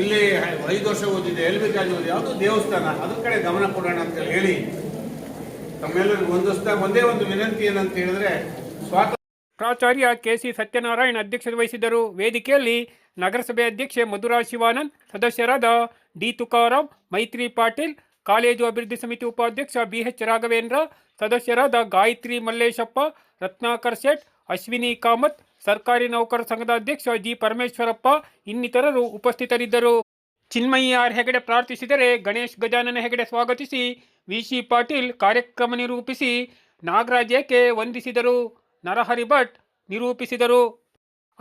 ಇಲ್ಲಿ 5 ವರ್ಷ ಓದಿದ್ದೆ. LB ಕಾಲೇಜ್ ಓದಿ. ಯಾವುದು ದೇವಸ್ಥಾನ, ಅದ್ರ ಕಡೆ ಗಮನ ಕೊಡೋಣ ಅಂತ ಹೇಳಿ ತಮ್ಮೆಲ್ಲರಿಗೂ ಒಂದೇ ಒಂದು ವಿನಂತಿ ಏನಂತ ಹೇಳಿದ್ರೆ, ಪ್ರಾಚಾರ್ಯ KC ಸತ್ಯನಾರಾಯಣ್ ಅಧ್ಯಕ್ಷತೆ ವಹಿಸಿದ್ದರು. ವೇದಿಕೆಯಲ್ಲಿ ನಗರಸಭೆ ಅಧ್ಯಕ್ಷೆ ಮಧುರಾ ಶಿವಾನಂದ್, ಸದಸ್ಯರಾದ D ತುಕಾರಾಮ್, ಮೈತ್ರಿ ಪಾಟೀಲ್, ಕಾಲೇಜು ಅಭಿವೃದ್ಧಿ ಸಮಿತಿ ಉಪಾಧ್ಯಕ್ಷ BH ರಾಘವೇಂದ್ರ, ಸದಸ್ಯರಾದ ಗಾಯತ್ರಿ ಮಲ್ಲೇಶಪ್ಪ, ರತ್ನಾಕರ್ ಶೇಟ್, ಅಶ್ವಿನಿ ಕಾಮತ್, ಸರ್ಕಾರಿ ನೌಕರ ಸಂಘದ ಅಧ್ಯಕ್ಷ G ಪರಮೇಶ್ವರಪ್ಪ ಇನ್ನಿತರರು ಉಪಸ್ಥಿತರಿದ್ದರು. ಚಿನ್ಮಯಿ ಆರ್ ಹೆಗಡೆ ಪ್ರಾರ್ಥಿಸಿದರೆ, ಗಣೇಶ್ ಗಜಾನನ ಹೆಗಡೆ ಸ್ವಾಗತಿಸಿ, VC ಪಾಟೀಲ್ ಕಾರ್ಯಕ್ರಮ ನಿರೂಪಿಸಿ, ನಾಗರಾಜ್ ಏಕೆ ವಂದಿಸಿದರು. ನರಹರಿ ಭಟ್ ನಿರೂಪಿಸಿದರು.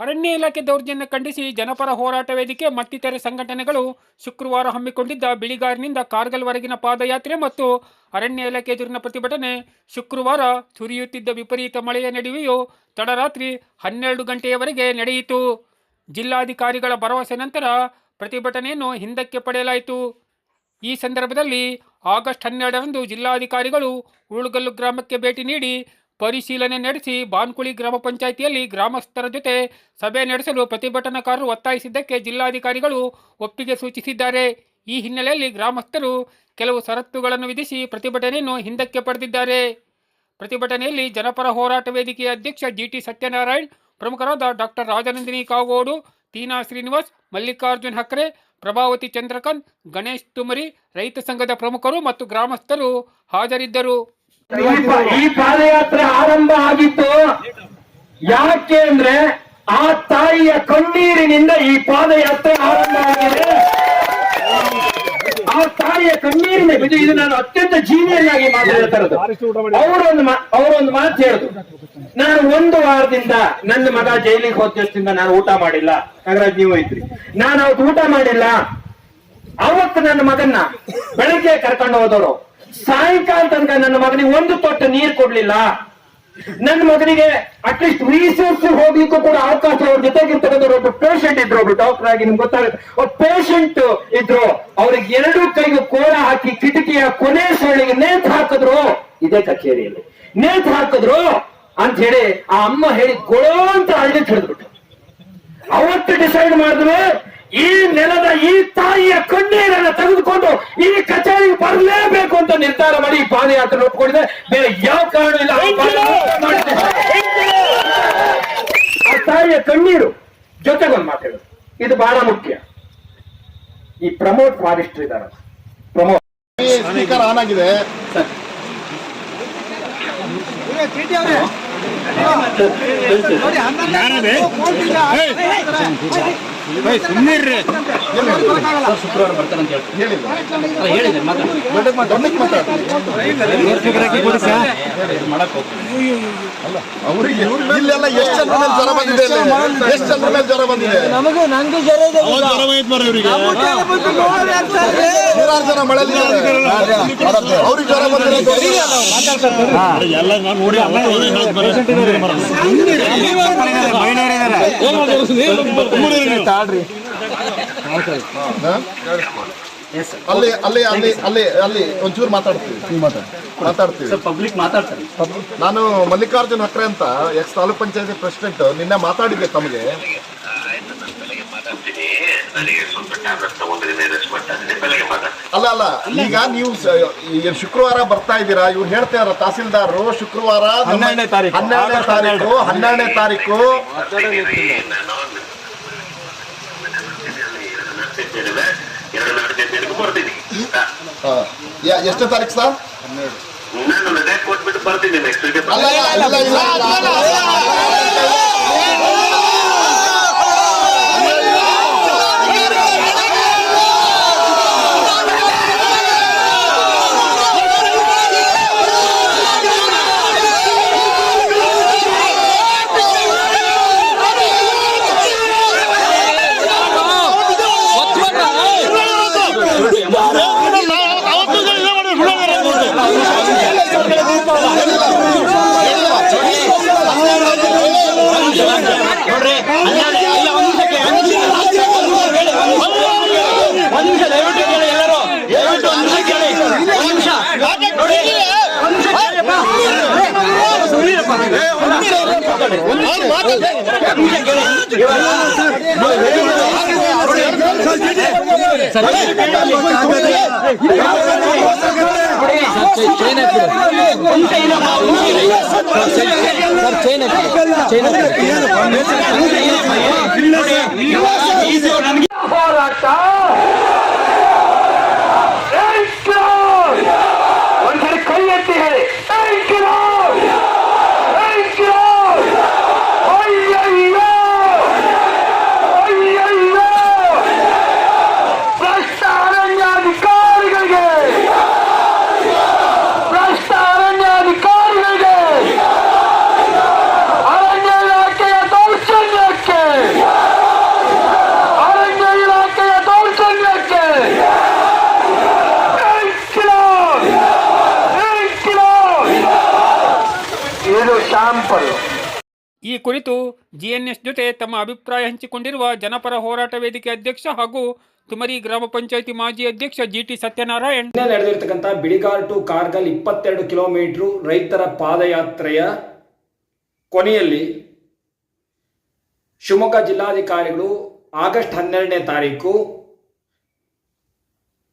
ಅರಣ್ಯ ಇಲಾಖೆ ದೌರ್ಜನ್ಯ ಖಂಡಿಸಿ ಜನಪರ ಹೋರಾಟ ವೇದಿಕೆ ಮತ್ತಿತರೆ ಸಂಘಟನೆಗಳು ಶುಕ್ರವಾರ ಹಮ್ಮಿಕೊಂಡಿದ್ದ ಬಿಳಿಗಾರಿನಿಂದ ಕಾರ್ಗಲ್ವರೆಗಿನ ಪಾದಯಾತ್ರೆ ಮತ್ತು ಅರಣ್ಯ ಇಲಾಖೆ ಎದುರಿನ ಪ್ರತಿಭಟನೆ ಶುಕ್ರವಾರ ಸುರಿಯುತ್ತಿದ್ದ ವಿಪರೀತ ಮಳೆಯ ನಡುವೆಯೂ ತಡರಾತ್ರಿ 12 ಗಂಟೆಯವರೆಗೆ ನಡೆಯಿತು. ಜಿಲ್ಲಾಧಿಕಾರಿಗಳ ಭರವಸೆ ನಂತರ ಪ್ರತಿಭಟನೆಯನ್ನು ಹಿಂದಕ್ಕೆ ಪಡೆಯಲಾಯಿತು. ಈ ಸಂದರ್ಭದಲ್ಲಿ ಆಗಸ್ಟ್ 12ರಂದು ಜಿಲ್ಲಾಧಿಕಾರಿಗಳು ಉಳುಗಲ್ಲು ಗ್ರಾಮಕ್ಕೆ ಭೇಟಿ ನೀಡಿ ಪರಿಶೀಲನೆ ನಡೆಸಿ ಬಾನ್ಕುಳಿ ಗ್ರಾಮ ಪಂಚಾಯಿತಿಯಲ್ಲಿ ಗ್ರಾಮಸ್ಥರ ಜೊತೆ ಸಭೆ ನಡೆಸಲು ಪ್ರತಿಭಟನಾಕಾರರು ಒತ್ತಾಯಿಸಿದ್ದಕ್ಕೆ ಜಿಲ್ಲಾಧಿಕಾರಿಗಳು ಒಪ್ಪಿಗೆ ಸೂಚಿಸಿದ್ದಾರೆ. ಈ ಹಿನ್ನೆಲೆಯಲ್ಲಿ ಗ್ರಾಮಸ್ಥರು ಕೆಲವು ಷರತ್ತುಗಳನ್ನು ವಿಧಿಸಿ ಪ್ರತಿಭಟನೆಯನ್ನು ಹಿಂದಕ್ಕೆ ಪಡೆದಿದ್ದಾರೆ. ಪ್ರತಿಭಟನೆಯಲ್ಲಿ ಜನಪರ ಹೋರಾಟ ವೇದಿಕೆಯ ಅಧ್ಯಕ್ಷ GT ಸತ್ಯನಾರಾಯಣ್, ಪ್ರಮುಖರಾದ ಡಾಕ್ಟರ್ ರಾಜನಂದಿನಿ ಕಾಗೋಡು, ತೀನಾ ಶ್ರೀನಿವಾಸ್, ಮಲ್ಲಿಕಾರ್ಜುನ್ ಹಕ್ರೆ, ಪ್ರಭಾವತಿ ಚಂದ್ರಕಾಂತ್, ಗಣೇಶ್ ತುಮರಿ, ರೈತ ಸಂಘದ ಪ್ರಮುಖರು ಮತ್ತು ಗ್ರಾಮಸ್ಥರು ಹಾಜರಿದ್ದರು. ಈ ಪಾದಯಾತ್ರೆ ಆರಂಭ ಆಗಿತ್ತು ಯಾಕೆ ಅಂದ್ರೆ ಆ ತಾಯಿಯ ಕಣ್ಣೀರಿನಿಂದ ಈ ಪಾದಯಾತ್ರೆ ಆರಂಭ ಆಗಿದೆ. ಆ ತಾಯಿಯ ಕಣ್ಣೀರಿನ ಇದು ನಾನು ಅತ್ಯಂತ ಜೀನಿಯನ್ನಾಗಿ ಮಾತಾಡ್ತಾ ಇರೋದು. ಅವರೊಂದು ಮಾತು ಹೇಳಿದ್ರು, ನಾನು 1 ವಾರದಿಂದ ನನ್ನ ಮಗ ಜೈಲಿಗೆ ಹೋದಷ್ಟಿಂದ ನಾನು ಊಟ ಮಾಡಿಲ್ಲ. ನಾಗರಾಜ್ ನೀವು ಇದ್ರಿ, ನಾನು ಅವತ್ತು ಊಟ ಮಾಡಿಲ್ಲ. ಅವತ್ತು ನನ್ನ ಮಗನ್ನ ಬೆಳಗ್ಗೆ ಕರ್ಕೊಂಡು ಹೋದವರು ಸಾಯಂಕಾಲ ತನಕ ನನ್ನ ಮಗನಿಗೆ 1 ತೊಟ್ಟು ನೀರು ಕೊಡ್ಲಿಲ್ಲ. ನನ್ನ ಮಗನಿಗೆ ಅಟ್ಲೀಸ್ಟ್ ರಿಸೋರ್ಸ್ ಹೋಗ್ಲಿಕ್ಕೂ ಕೂಡ ಅವಕಾಶ ಅವ್ರ ಜೊತೆಗಿರ್ತಕ್ಕಂಥ ಒಬ್ಬ ಪೇಷಂಟ್ ಇದ್ರು, ಒಬ್ರು ಡಾಕ್ಟರ್ ಆಗಿ ನಿಮ್ಗೆ ಗೊತ್ತಾಗುತ್ತೆ, ಒಬ್ಬ ಪೇಷಂಟ್ ಇದ್ರು. ಅವ್ರಿಗೆ 2 ಕೈಗೂ ಕೋಳ ಹಾಕಿ ಕಿಟಕಿಯ ಕೊನೆ ಸೊಳ್ಳಿಗೆ ನೇತು ಹಾಕಿದ್ರು. ಇದೇ ಕಚೇರಿಯಲ್ಲಿ ನೇತು ಹಾಕಿದ್ರು ಅಂತ ಹೇಳಿ ಆ ಅಮ್ಮ ಹೇಳಿ ಗೊಳೋ ಅಂತ ಅಳ್ಳಿಕ್ ಹಿಡಿದ್ಬಿಟ್ಟು ಅವತ್ತು ಡಿಸೈಡ್ ಮಾಡಿದ್ರು, ಈ ನೆಲದ ಈ ತಾಯಿಯ ಕಣ್ಣೀರನ್ನ ತೆಗೆದುಕೊಂಡು ಈ ಕಚೇರಿಗೆ ಬರಲೇಬೇಕು ಅಂತ ನಿರ್ಧಾರ ಮಾಡಿ ಈ ಪಾದಯಾತ್ರೆ ಒಪ್ಪಿಕೊಂಡಿದೆ. ಬೇರೆ ಯಾವ ಕಾರಣ ಇಲ್ಲ. ಆ ತಾಯಿಯ ಕಣ್ಣೀರು ಜೊತೆಗೊಂದು ಮಾತಾಡೋದು ಇದು ಬಹಳ ಮುಖ್ಯ. ಈ ಪ್ರಮೋದ್ ಫಾರೆಸ್ಟ್ ಇದಾರ, ಪ್ರಮೋದ್ ಸ್ಪೀಕರ್ ಆನ್ ಆಗಿದೆ. ಶುಕ್ರವಾರ ಬರ್ತಾರಂತ ಹೇಳಿದ್ರೆ ಅವರಿಗೆ ಇಲ್ಲೆಲ್ಲ ಎಷ್ಟು ಜನರ ಮೇಲೆ ಜ್ವರ ಬಂದಿದೆ, ಎಷ್ಟು ಜನರ ಮೇಲೆ ಜ್ವರ ಬಂದಿದೆ. ನಂಗೆ ಜ್ವರ ಇದೆ. ನೂರಾರು ಜನ ಮಳೆಯಲ್ಲಿ ಅವ್ರಿಗೆ ಜ್ವರ ಬಂದಿದೆ. ಅಲ್ಲಿ ಅಲ್ಲಿ ಅಲ್ಲಿ ಅಲ್ಲಿ ಅಲ್ಲಿ ಒಂಚೂರು ಮಾತಾಡ್ತೀವಿ. ಪಬ್ಲಿಕ್ ಮಾತಾಡ್ತಾರೆ. ನಾನು ಮಲ್ಲಿಕಾರ್ಜುನ್ ಹಕ್ರೆ ಅಂತ ಎಕ್ಸ್ ತಾಲೂಕ್ ಪಂಚಾಯತಿ ಪ್ರೆಸಿಡೆಂಟ್. ನಿನ್ನೆ ಮಾತಾಡಿದ್ದೆ ತಮಗೆ. ನನಗೆ ಸ್ವಲ್ಪ ಟ್ಯಾಬ್ಲೆಟ್ ತಗೊಂಡಿದ್ದೀನಿ ರೆಸ್ಟ್ ಮಾಡ್ತಾ ಇದ್ದೀನಿ ಬೆಳಗ್ಗೆ ಮಾತಾಡ್ತೀನಿ. ಅಲ್ಲ ಈಗ ನೀವು ಈಗ ಶುಕ್ರವಾರ ಬರ್ತಾ ಇದ್ದೀರಾ, ಇವ್ರು ಹೇಳ್ತಾ ಇರೋ ತಹಸೀಲ್ದಾರರು ಶುಕ್ರವಾರ 12ನೇ ತಾರೀಕು ನಾನು ಎರಡು ನಾಲ್ಕು ಬರ್ತೀನಿ. ಎಷ್ಟನೇ ತಾರೀಕು ಸರ್? ನಾನು ರಜೆ ಕೊಟ್ಬಿಟ್ಟು ಬರ್ತೀನಿ ನೆಕ್ಸ್ಟ್ ವೀಕ್. ಹೋರಾಟ ಒಂದ್ಸರಿ ಕೈ ಎತ್ತಿ ಹೇಳಿ ಭ್ರಷ್ಟ ಅರಣ್ಯಾಧಿಕಾರಿಗಳಿಗೆ ಅರಣ್ಯ ಇಲಾಖೆಯ ದೌರ್ಜನ್ಯಕ್ಕೆ ಇದು ಶಾಂಪಲ್. ಈ ಕುರಿತು ಜಿಎನ್ಎಸ್ ಜೊತೆ ತಮ್ಮ ಅಭಿಪ್ರಾಯ ಹಂಚಿಕೊಂಡಿರುವ ಜನಪರ ಹೋರಾಟ ವೇದಿಕೆ ಅಧ್ಯಕ್ಷ ಹಾಗೂ ತುಮರಿ ಗ್ರಾಮ ಪಂಚಾಯಿತಿ ಮಾಜಿ ಅಧ್ಯಕ್ಷ ಜಿಟಿ ಸತ್ಯನಾರಾಯಣ್. ನಡೆದಿರ್ತಕ್ಕಂಥ ಬಿಳಿಗಾಲ್ ಟು ಕಾರ್ಗಲ್ 22 ಕಿಲೋಮೀಟರ್ ರೈತರ ಪಾದಯಾತ್ರೆಯ ಕೊನೆಯಲ್ಲಿ ಶಿವಮೊಗ್ಗ ಜಿಲ್ಲಾಧಿಕಾರಿಗಳು ಆಗಸ್ಟ್ 12ನೇ ತಾರೀಕು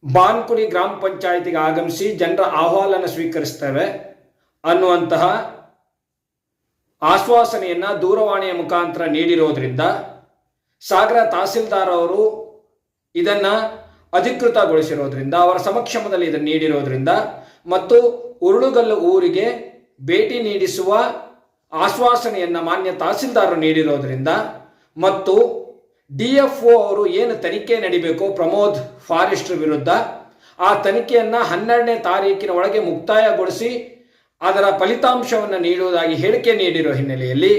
ಬಾನ್ಕುಡಿ ಗ್ರಾಮ ಪಂಚಾಯಿತಿಗೆ ಆಗಮಿಸಿ ಜನರ ಅಹವಾಲನ್ನು ಸ್ವೀಕರಿಸ್ತೇವೆ ಅನ್ನುವಂತಹ ಆಶ್ವಾಸನೆಯನ್ನ ದೂರವಾಣಿಯ ಮುಖಾಂತರ ನೀಡಿರೋದ್ರಿಂದ ಸಾಗರ ತಹಸೀಲ್ದಾರ್ ಅವರು ಇದನ್ನ ಅಧಿಕೃತಗೊಳಿಸಿರೋದ್ರಿಂದ, ಅವರ ಸಮಕ್ಷಮದಲ್ಲಿ ಇದನ್ನು ನೀಡಿರೋದ್ರಿಂದ ಮತ್ತು ಉರುಳುಗಲ್ಲು ಊರಿಗೆ ಭೇಟಿ ನೀಡಿಸುವ ಆಶ್ವಾಸನೆಯನ್ನ ಮಾನ್ಯ ತಹಸೀಲ್ದಾರರು ನೀಡಿರೋದ್ರಿಂದ ಮತ್ತು DFO ಅವರು ಏನು ತನಿಖೆ ನಡಿಬೇಕೋ ಪ್ರಮೋದ್ ಫಾರೆಸ್ಟರ್ ವಿರುದ್ಧ ಆ ತನಿಖೆಯನ್ನ 12ನೇ ತಾರೀಕಿನ ಒಳಗೆ ಮುಕ್ತಾಯಗೊಳಿಸಿ ಅದರ ಫಲಿತಾಂಶವನ್ನು ನೀಡುವುದಾಗಿ ಹೇಳಿಕೆ ನೀಡಿರುವ ಹಿನ್ನೆಲೆಯಲ್ಲಿ,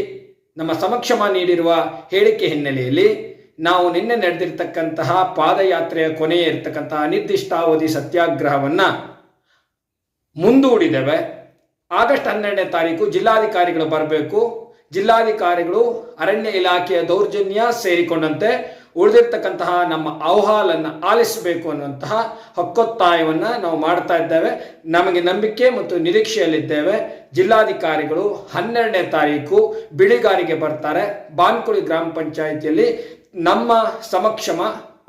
ನಮ್ಮ ಸಮಕ್ಷಮ ನೀಡಿರುವ ಹೇಳಿಕೆ ಹಿನ್ನೆಲೆಯಲ್ಲಿ ನಾವು ನಿನ್ನೆ ನಡೆದಿರ್ತಕ್ಕಂತಹ ಪಾದಯಾತ್ರೆಯ ಕೊನೆಯ ಇರತಕ್ಕಂತಹ ಅನಿರ್ದಿಷ್ಟಾವಧಿ ಸತ್ಯಾಗ್ರಹವನ್ನು ಮುಂದೂಡಿದ್ದೇವೆ. ಆಗಸ್ಟ್ 12ನೇ ತಾರೀಕು ಜಿಲ್ಲಾಧಿಕಾರಿಗಳು ಬರಬೇಕು. ಜಿಲ್ಲಾಧಿಕಾರಿಗಳು ಅರಣ್ಯ ಇಲಾಖೆಯ ದೌರ್ಜನ್ಯ ಸೇರಿಕೊಂಡಂತೆ ಉಳಿದಿರ್ತಕ್ಕಂತಹ ನಮ್ಮ ಅಹವಾಲನ್ನು ಆಲಿಸಬೇಕು ಅನ್ನುವಂತಹ ಹಕ್ಕೊತ್ತಾಯವನ್ನು ನಾವು ಮಾಡ್ತಾ ಇದ್ದೇವೆ. ನಮಗೆ ನಂಬಿಕೆ ಮತ್ತು ನಿರೀಕ್ಷೆಯಲ್ಲಿದ್ದೇವೆ. ಜಿಲ್ಲಾಧಿಕಾರಿಗಳು 12ನೇ ತಾರೀಕು ಬಿಳಿಗಾರಿಗೆ ಬರ್ತಾರೆ. ಬಾನ್ಕುಳಿ ಗ್ರಾಮ ಪಂಚಾಯಿತಿಯಲ್ಲಿ ನಮ್ಮ ಸಮಕ್ಷಮ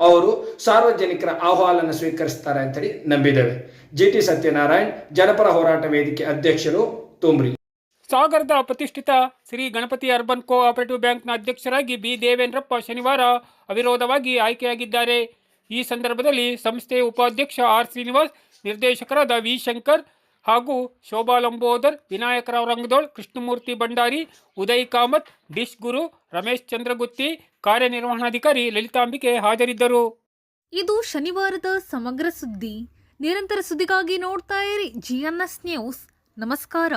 ಅವರು ಸಾರ್ವಜನಿಕರ ಅಹವಾಲನ್ನು ಸ್ವೀಕರಿಸ್ತಾರೆ ಅಂತೇಳಿ ನಂಬಿದ್ದೇವೆ. ಜಿಟಿ ಸತ್ಯನಾರಾಯಣ್, ಜನಪರ ಹೋರಾಟ ವೇದಿಕೆ ಅಧ್ಯಕ್ಷರು, ತುಮ್ರಿ. ಸಾಗರದ ಪ್ರತಿಷ್ಠಿತ ಶ್ರೀ ಗಣಪತಿ ಅರ್ಬನ್ ಕೋಆಪರೇಟಿವ್ ಬ್ಯಾಂಕ್ನ ಅಧ್ಯಕ್ಷರಾಗಿ ಬಿ ದೇವೇಂದ್ರಪ್ಪ ಶನಿವಾರ ಅವಿರೋಧವಾಗಿ ಆಯ್ಕೆಯಾಗಿದ್ದಾರೆ. ಈ ಸಂದರ್ಭದಲ್ಲಿ ಸಂಸ್ಥೆಯ ಉಪಾಧ್ಯಕ್ಷ ಆರ್ ಶ್ರೀನಿವಾಸ್, ನಿರ್ದೇಶಕರಾದ ವಿ ಶಂಕರ್ ಹಾಗೂ ಶೋಭಾ ಲಂಬೋದರ್, ವಿನಾಯಕರಾವ್ ರಂಗದೋಳ್, ಕೃಷ್ಣಮೂರ್ತಿ ಭಂಡಾರಿ, ಉದಯ್ ಕಾಮತ್, ಡಿಶ್ ಗುರು, ರಮೇಶ್ ಚಂದ್ರಗುತ್ತಿ, ಕಾರ್ಯನಿರ್ವಹಣಾಧಿಕಾರಿ ಲಲಿತಾಂಬಿಕೆ ಹಾಜರಿದ್ದರು. ಇದು ಶನಿವಾರದ ಸಮಗ್ರ ಸುದ್ದಿ. ನಿರಂತರ ಸುದ್ದಿಗಾಗಿ ನೋಡ್ತಾ ಇರಿ GNS ನ್ಯೂಸ್. ನಮಸ್ಕಾರ.